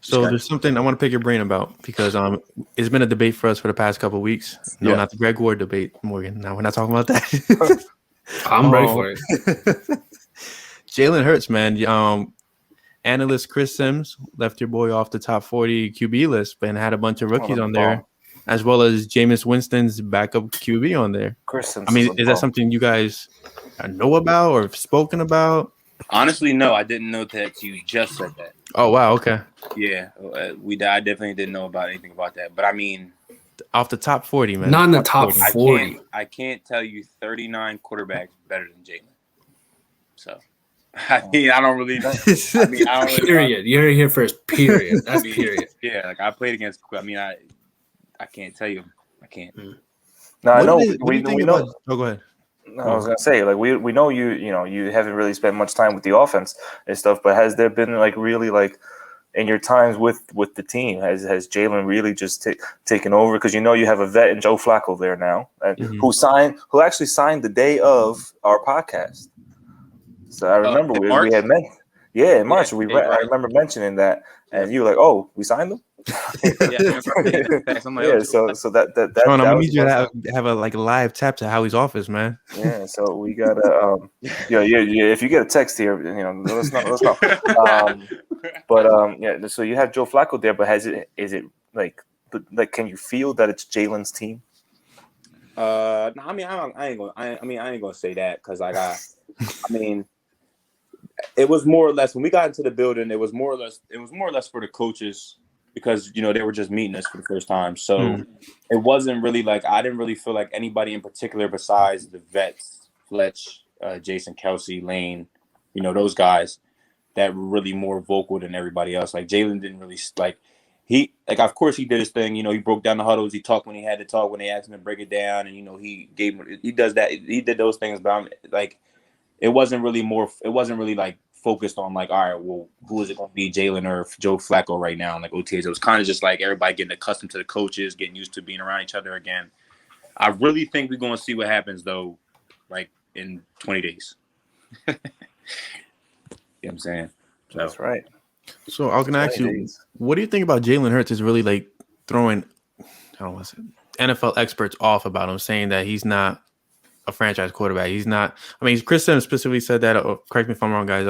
So there's something I want to pick your brain about because it's been a debate for us for the past couple of weeks. No, not the Greg Ward debate, Morgan. No, we're not talking about that. I'm ready for it. Jalen Hurts, man. Analyst Chris Sims left your boy off the top 40 QB list, and had a bunch of rookies on there, as well as Jameis Winston's backup QB on there. Chris Sims. I mean, is that something you guys know about or have spoken about? Honestly, no, I didn't know that you just said that. Oh, wow. Okay. Yeah, I definitely didn't know about anything about that. But I mean, off the top 40, man. Not in the top 40. I can't tell you 39 quarterbacks better than Jalen. So, I mean, I don't really. Period. You heard it here first. Period. That's period. Yeah, like I played against. I mean, I can't tell you. I can't. No, I know. We know. Oh, go ahead. I was gonna say, like we know you haven't really spent much time with the offense and stuff, but has there been like really like in your times with the team has Jalen really just taken over? Because you have a vet in Joe Flacco there now, who actually signed the day of our podcast. So I remember we had met. Yeah, in March. I remember mentioning that, and you were like, "Oh, we signed him." So that. Sean, we need you to have a live tap to Howie's office, man. Yeah, so we gotta yeah. If you get a text here, let's know. Yeah. So you have Joe Flacco there, but is it like can you feel that it's Jalen's team? No, I mean, I ain't gonna say that because I mean. It was more or less when we got into the building. It was more or less for the coaches because they were just meeting us for the first time. So it wasn't really like I didn't really feel like anybody in particular besides the vets, Fletch, Jason Kelsey, Lane, those guys that were really more vocal than everybody else. Like Jalen didn't really of course he did his thing. He broke down the huddles. He talked when he had to talk when they asked him to break it down, and he does that. He did those things, but it wasn't really like focused on like, all right, well, who is it going to be, Jalen or Joe Flacco right now? Like OTAs, it was kind of just like everybody getting accustomed to the coaches, getting used to being around each other again. I really think we're going to see what happens though, like in 20 days. You know what I'm saying? So. That's right. So I can ask you, what do you think about Jalen Hurts is really like throwing, I don't want to say NFL experts off about him, saying that he's not a franchise quarterback. He's not. I mean, Chris Sims specifically said that. Correct me if I'm wrong, guys.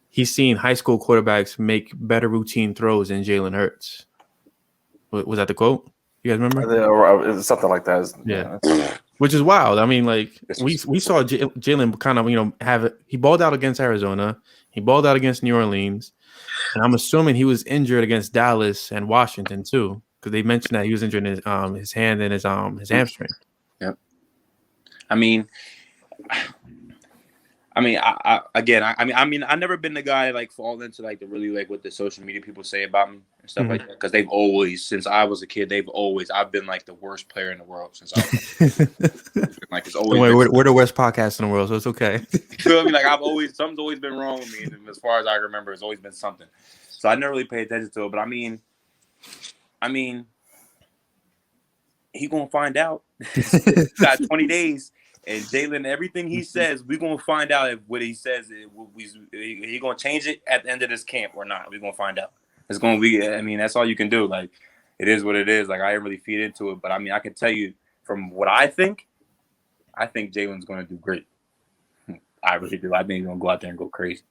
He's seen high school quarterbacks make better routine throws than Jalen Hurts. Was that the quote? You guys remember? Something like that. Yeah. Which is wild. I mean, like we saw Jalen kind of have it. He balled out against Arizona. He balled out against New Orleans, and I'm assuming he was injured against Dallas and Washington too, because they mentioned that he was injured in his hand and his hamstring. Yep. I mean, I've never been the guy like fall into like the really like what the social media people say about me and stuff like that because they've always, since I was a kid, I've been like the worst player in the world since I was like it's always. We're the worst podcast in the world, so it's okay. You know what I mean? Like something's always been wrong with me, and as far as I remember, it's always been something. So I never really paid attention to it, but I mean, he gonna find out. He's got 20 days. And Jalen, everything he says, we're going to find out if what he says, he going to change it at the end of this camp or not. We're going to find out. It's going to be, that's all you can do. Like, it is what it is. Like, I didn't really feed into it. But, I can tell you from what I think Jalen's going to do great. I really do. I think he's going to go out there and go crazy.